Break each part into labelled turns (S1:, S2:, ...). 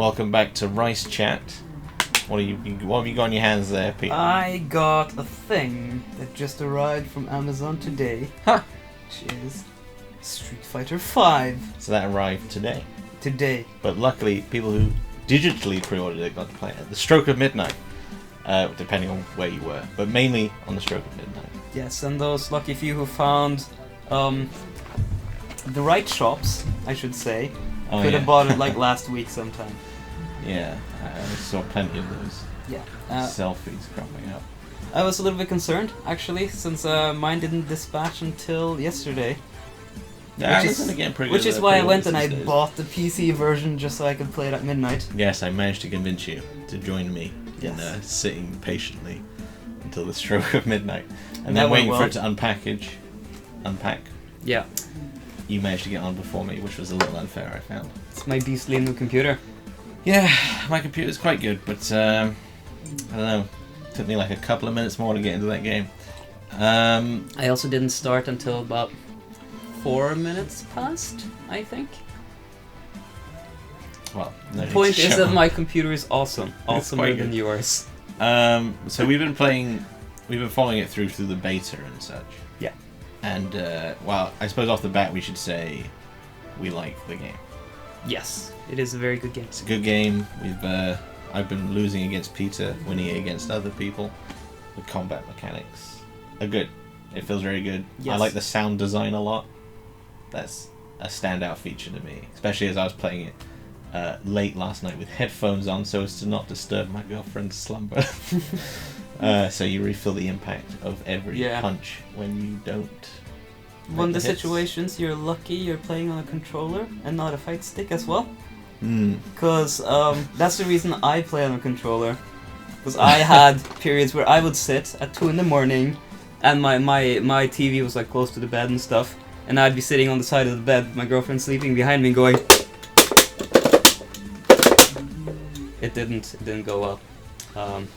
S1: Welcome back to Rice Chat. What have you got on your hands there, Pete?
S2: I got a thing that just arrived from Amazon today.
S1: Ha!
S2: Which is Street Fighter V.
S1: So that arrived today.
S2: Today.
S1: But luckily, people who digitally pre-ordered it got to play it at the stroke of midnight. Depending on where you were. But mainly on the stroke of midnight.
S2: Yes, and those lucky few who found the right shops, I should say, could have bought it like last week sometime.
S1: Yeah, I saw plenty of those
S2: Yeah.
S1: selfies cropping up.
S2: I was a little bit concerned, actually, since mine didn't dispatch until yesterday.
S1: Yeah,
S2: Which is why I went and I bought the PC version just so I could play it at midnight.
S1: Yes, I managed to convince you to join me in
S2: Yes.
S1: sitting patiently until the stroke of midnight. And
S2: That
S1: then waiting
S2: went
S1: for
S2: well.
S1: it to unpack.
S2: Yeah.
S1: You managed to get on before me, which was a little unfair, I found.
S2: It's my beastly new computer.
S1: Yeah, my computer's quite good, but I don't know. It took me like a couple of minutes more to get into that game.
S2: I also didn't start until about 4 minutes past, I think.
S1: Well,
S2: The point is that my computer is awesome. Awesomer
S1: quite
S2: than
S1: good.
S2: yours.
S1: So we've been following it through the beta and such.
S2: Yeah.
S1: And, well, I suppose off the bat we should say we like the game.
S2: Yes, it is a very good game.
S1: It's a good game. I've been losing against Peter, winning against other people. The combat mechanics are good. It feels very good.
S2: Yes.
S1: I like the sound design a lot. That's a standout feature to me, especially as I was playing it late last night with headphones on so as to not disturb my girlfriend's slumber. So you really feel the impact of every punch when you don't.
S2: One of the
S1: hits.
S2: situations you're lucky you're playing on a controller and not a fight stick as well.
S1: Mm.
S2: Because that's the reason I play on a controller. Because I had periods where I would sit at 2 in the morning and my TV was like close to the bed and stuff. And I'd be sitting on the side of the bed with my girlfriend sleeping behind me going... It didn't go well.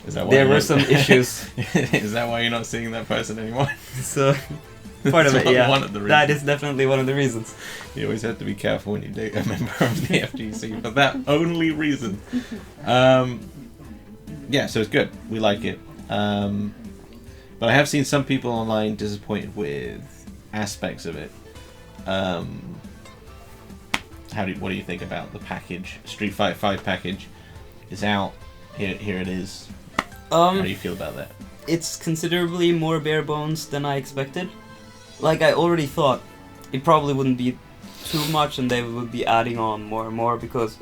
S1: Is that why
S2: There
S1: you're
S2: were
S1: not-
S2: some issues.
S1: Is that why you're not seeing that person anymore?
S2: So, part of it, yeah.
S1: One of the
S2: That
S1: reasons.
S2: is definitely one of the reasons.
S1: You always have to be careful when you date a member of the FGC for that only reason. Yeah, so it's good. We like it. But I have seen some people online disappointed with aspects of it. What do you think about the package? Street Fighter 5 package is out. Here it is. How do you feel about that?
S2: It's considerably more bare bones than I expected. Like, I already thought it probably wouldn't be too much and they would be adding on more and more because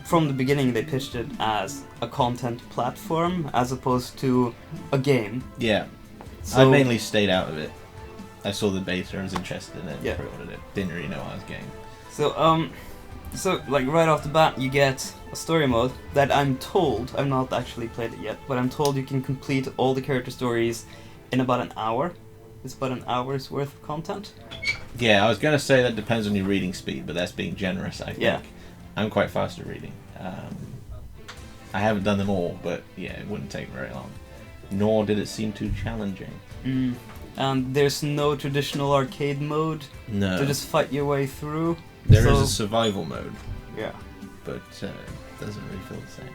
S2: from the beginning they pitched it as a content platform as opposed to a game.
S1: Yeah.
S2: So,
S1: I mainly stayed out of it. I saw the beta and was interested in it and
S2: Yeah.
S1: pre-ordered it. Didn't really know what I was getting.
S2: So like right off the bat you get a story mode that I'm told, I've not actually played it yet, but I'm told you can complete all the character stories in about an hour. It's about an hour's worth of content.
S1: Yeah, I was going to say that depends on your reading speed, but that's being generous, I think.
S2: Yeah.
S1: I'm quite fast at reading. I haven't done them all, but yeah, it wouldn't take very long. Nor did it seem too challenging.
S2: And there's no traditional arcade mode
S1: No.
S2: to just fight your way through.
S1: There is
S2: so-
S1: a survival mode,
S2: Yeah.
S1: but it doesn't really feel the same.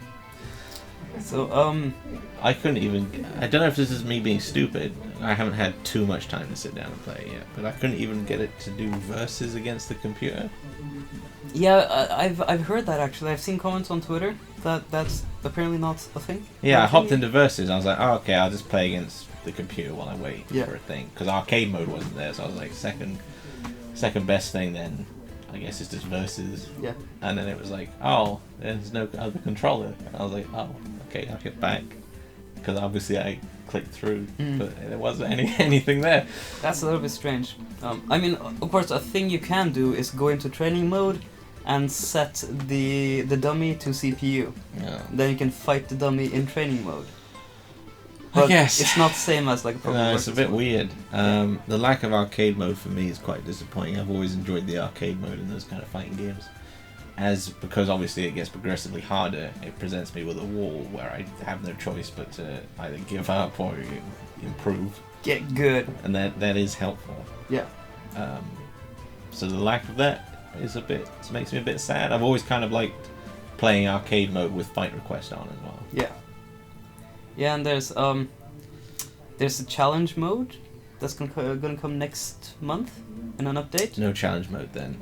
S2: So,
S1: I couldn't even... I don't know if this is me being stupid. I haven't had too much time to sit down and play it yet, but I couldn't even get it to do versus against the computer.
S2: yeah, I've heard that actually. I've seen comments on Twitter that that's apparently not a thing.
S1: Yeah, I hopped into versus. I was like, oh, okay, I'll just play against the computer while I wait
S2: Yeah.
S1: for a thing. Because arcade mode wasn't there, so I was like, second best thing then, I guess it's just versus.
S2: Yeah.
S1: And then it was like, oh, there's no other controller. And I was like, oh, okay, I'll get back. Because obviously I clicked through, but there wasn't anything there.
S2: That's a little bit strange. I mean, of course, a thing you can do is go into training mode and set the dummy to CPU.
S1: Yeah.
S2: Then you can fight the dummy in training mode.
S1: I
S2: But
S1: guess.
S2: it's not the same as like a proper
S1: No, it's a
S2: versus
S1: bit
S2: mode.
S1: weird. The lack of arcade mode for me is quite disappointing. I've always enjoyed the arcade mode in those kind of fighting games. Because obviously it gets progressively harder, it presents me with a wall where I have no choice but to either give up or improve.
S2: Get good.
S1: And that is helpful.
S2: Yeah.
S1: So the lack of that is makes me a bit sad. I've always kind of liked playing arcade mode with fight request on as well.
S2: Yeah. Yeah, and there's a challenge mode that's gonna come next month in an update.
S1: No challenge mode then.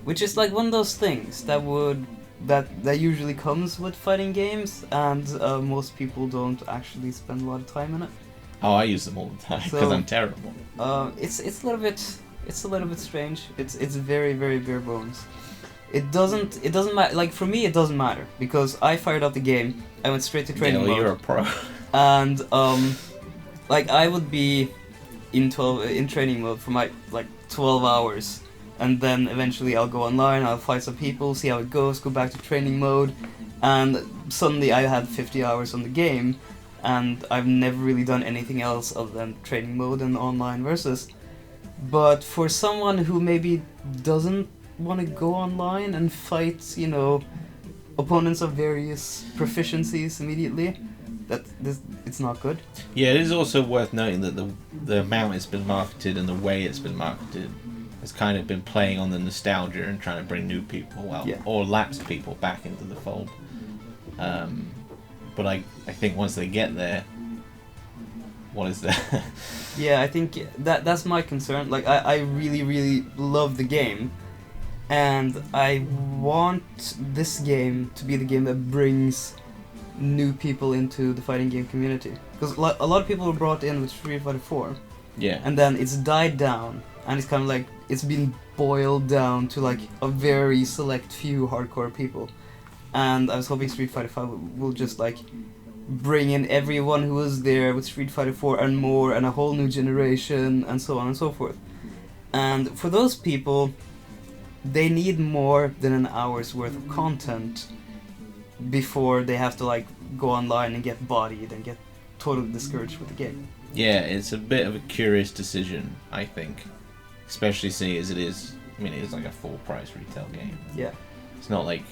S2: Which is like one of those things that usually comes with fighting games, and most people don't actually spend a lot of time in it.
S1: Oh, I use them all the time because
S2: So-
S1: I'm terrible.
S2: It's a little bit strange. It's very very bare bones. It doesn't matter. Like for me, it doesn't matter because I fired up the game. I went straight to training
S1: Yeah, well,
S2: mode,
S1: you're a pro.
S2: and like I would be in training mode for my like 12 hours, and then eventually I'll go online. I'll fight some people, see how it goes, go back to training mode, and suddenly I had 50 hours on the game, and I've never really done anything else other than training mode and online versus. But for someone who maybe doesn't want to go online and fight, you know, opponents of various proficiencies immediately, it's not good.
S1: Yeah, it is also worth noting that the amount it's been marketed and the way it's been marketed has kind of been playing on the nostalgia and trying to bring new people, or lapsed people back into the fold. But I think once they get there, what is there?
S2: Yeah, I think that's my concern. Like, I really, really love the game, and I want this game to be the game that brings new people into the fighting game community. Because a lot of people were brought in with Street Fighter 4,
S1: Yeah.
S2: and then it's died down, and it's kind of like, it's been boiled down to like a very select few hardcore people. And I was hoping Street Fighter 5 will just like bring in everyone who was there with Street Fighter 4 and more, and a whole new generation, and so on and so forth. And for those people, they need more than an hour's worth of content before they have to like go online and get bodied and get totally discouraged with the game.
S1: Yeah, it's a bit of a curious decision, I think. Especially seeing as it is, I mean, it is like a full price retail game.
S2: Yeah.
S1: It's not like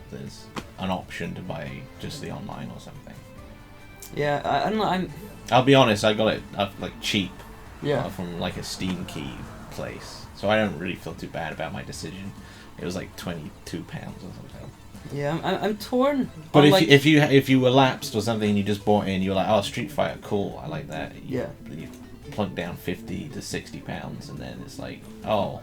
S1: there's an option to buy just the online or something.
S2: Yeah, I don't know,
S1: I'll be honest, I got it like cheap
S2: yeah.
S1: from like a Steam key place. So I don't really feel too bad about my decision. It was like £22 or something.
S2: Yeah, I'm torn.
S1: But
S2: on, like,
S1: if you were lapsed or something and you just bought it and you were like, oh, Street Fighter, cool, I like that. You plunk down £50 to £60 and then it's like, oh.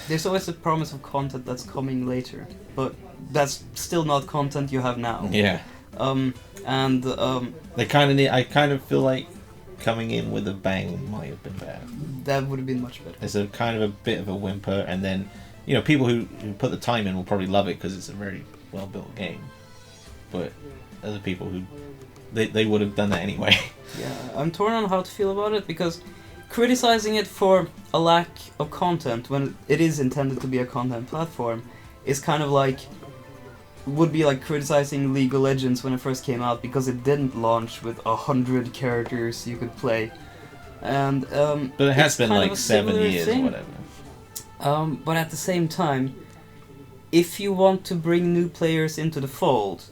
S2: There's always a promise of content that's coming later, but that's still not content you have now.
S1: Yeah. They kind of need. I kind of feel like coming in with a bang might have been better.
S2: That would have been much better.
S1: It's a kind of a bit of a whimper, and then, you know, people who put the time in will probably love it because it's a very well built game. But other people who they would have done that anyway.
S2: Yeah, I'm torn on how to feel about it, because criticizing it for a lack of content when it is intended to be a content platform is kind of like, would be like criticizing League of Legends when it first came out because it didn't launch with 100 characters you could play. And
S1: but it has been like 7 years or whatever.
S2: But at the same time, if you want to bring new players into the fold,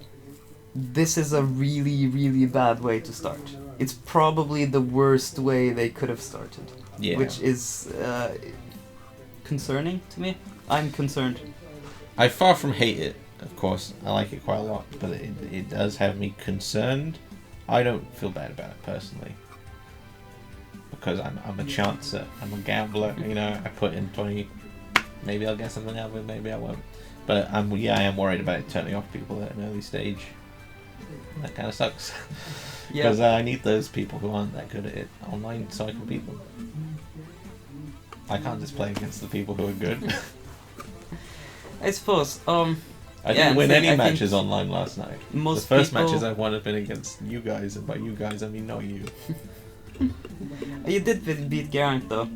S2: this is a really, really bad way to start. It's probably the worst way they could have started.
S1: Yeah.
S2: Which is concerning to me. I'm concerned.
S1: I far from hate it, of course. I like it quite a lot, but it does have me concerned. I don't feel bad about it personally. Because I'm a chancer, I'm a gambler, you know, I put in 20, maybe I'll get something out of it, maybe I won't. But I am worried about it turning off people at an early stage. That kind of sucks. Because I need those people who aren't that good at it online so I can beat them. I can't just play against the people who are good.
S2: I suppose.
S1: I didn't win any matches online last night.
S2: The
S1: first matches I've won have been against you guys, and by you guys I mean not you.
S2: You did beat Garant though.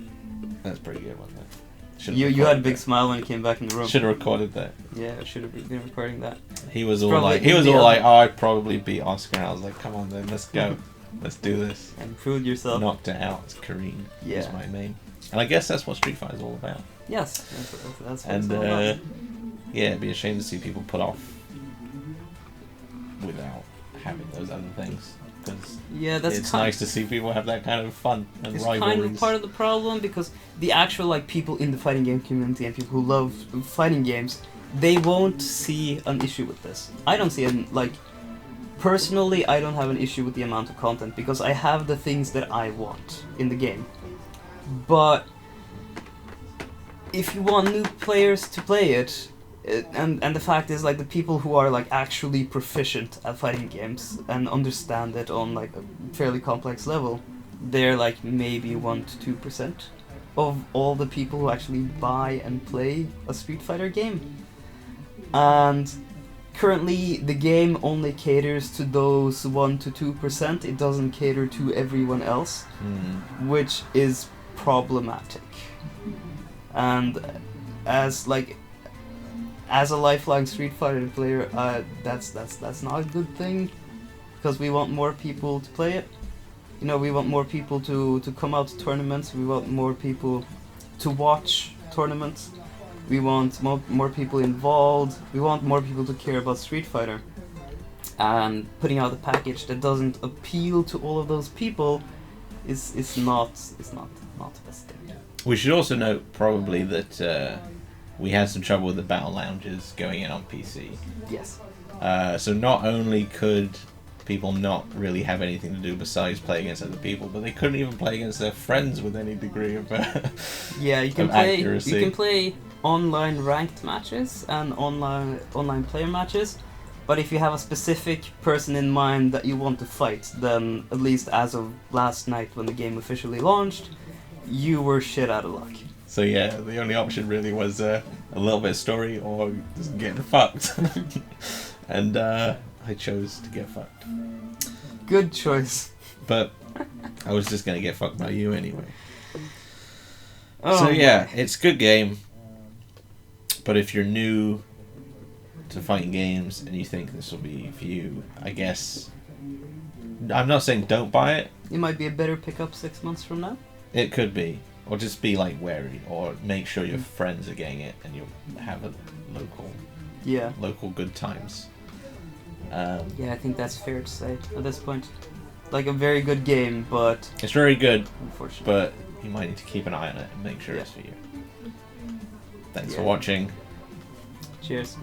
S1: That's pretty good, wasn't it?
S2: You had a big smile when you came back in the room.
S1: Should have recorded that.
S2: Yeah, I should have been recording that.
S1: He was all like, oh, I'd probably beat Oscar. And I was like, come on then, let's go, let's do this.
S2: And prove yourself.
S1: Knocked it out. It's Kareem.
S2: Yeah.
S1: Was my main. And I guess that's what Street Fighter is all about.
S2: Yes, that's what
S1: and
S2: it's all about.
S1: Yeah, it'd be a shame to see people put off without having those other things. Because it's nice to see people have that kind of fun and
S2: it's
S1: rivalries.
S2: Kind of part of the problem, because the actual like people in the fighting game community and people who love fighting games, they won't see an issue with this. I don't see an like. Personally, I don't have an issue with the amount of content because I have the things that I want in the game. But if you want new players to play it, and the fact is like the people who are like actually proficient at fighting games and understand it on like a fairly complex level, they're like maybe 1 to 2% of all the people who actually buy and play a Street Fighter game. And currently, the game only caters to those 1 to 2%. It doesn't cater to everyone else, which is problematic. And as a lifelong Street Fighter player, that's not a good thing, because we want more people to play it. You know, we want more people to come out to tournaments. We want more people to watch tournaments. We want more people involved. We want more people to care about Street Fighter. And putting out a package that doesn't appeal to all of those people is not the best thing.
S1: We should also note probably that we had some trouble with the battle lounges going in on PC.
S2: Yes.
S1: So not only could people not really have anything to do besides play against other people, but they couldn't even play against their friends with any degree of
S2: yeah, you can
S1: of
S2: play.
S1: accuracy.
S2: You can play online ranked matches and online player matches, but if you have a specific person in mind that you want to fight, then at least as of last night when the game officially launched, you were shit out of luck.
S1: So yeah, the only option really was a little bit of story or just getting fucked. And I chose to get fucked.
S2: Good choice.
S1: But I was just gonna get fucked by you anyway.
S2: Oh,
S1: So yeah, it's a good game. But if you're new to fighting games and you think this will be for you, I guess I'm not saying don't buy it.
S2: It might be a better pickup 6 months from now.
S1: It could be. Or just be like wary, or make sure your friends are getting it and you'll have a
S2: Yeah.
S1: local good times.
S2: Yeah, I think that's fair to say at this point. Like a very good game, but
S1: It's very good,
S2: unfortunately.
S1: but you might need to keep an eye on it and make sure
S2: Yeah.
S1: it's for you. Thanks for
S2: Yeah.
S1: watching.
S2: Cheers.